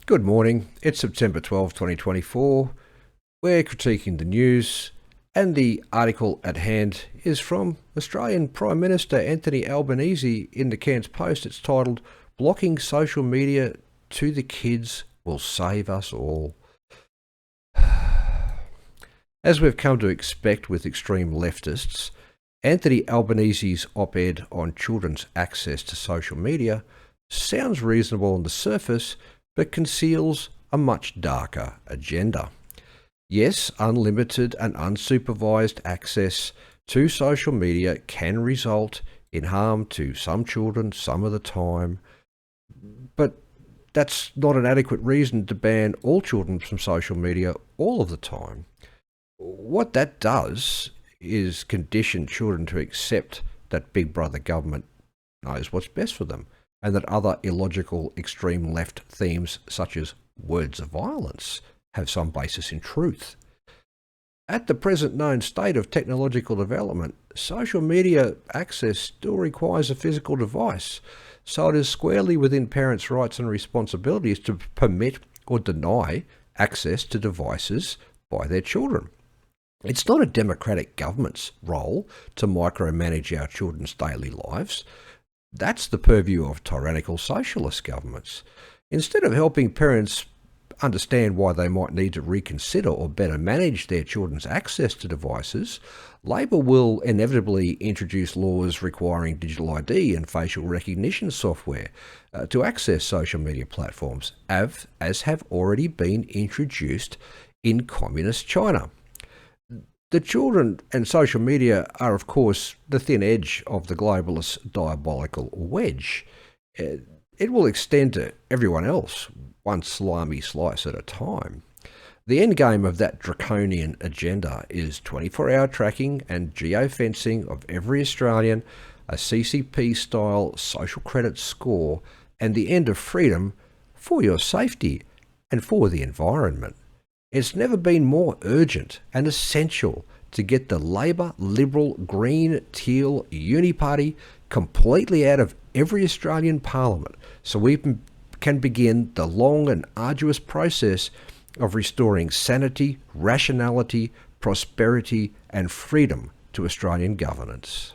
Good morning. It's September 12, 2024. We're critiquing the news, and the article at hand is from Australian Prime Minister Anthony Albanese in the Cairns Post. It's titled, "Blocking Social Media to the Kids Will Save Us All." As we've come to expect with extreme leftists, Anthony Albanese's op-ed on children's access to social media sounds reasonable on the surface, but conceals a much darker agenda. Yes, unlimited and unsupervised access to social media can result in harm to some children some of the time, but that's not an adequate reason to ban all children from social media all of the time. What that does is condition children to accept that Big Brother government knows what's best for them, and that other illogical extreme left themes such as words of violence have some basis in truth. At the present known state of technological development, social media access still requires a physical device, so it is squarely within parents' rights and responsibilities to permit or deny access to devices by their children. It's not a democratic government's role to micromanage our children's daily lives. That's the purview of tyrannical socialist governments. Instead of helping parents understand why they might need to reconsider or better manage their children's access to devices, Labor will inevitably introduce laws requiring digital ID and facial recognition software to access social media platforms, as have already been introduced in communist China. The children and social media are, of course, the thin edge of the globalist diabolical wedge. It will extend to everyone else, one salami slice at a time. The endgame of that draconian agenda is 24-hour tracking and geofencing of every Australian, a CCP-style social credit score, and the end of freedom for your safety and for the environment. It's never been more urgent and essential to get the Labor, Liberal, Green, Teal, Uni Party completely out of every Australian Parliament so we can begin the long and arduous process of restoring sanity, rationality, prosperity and freedom to Australian governance.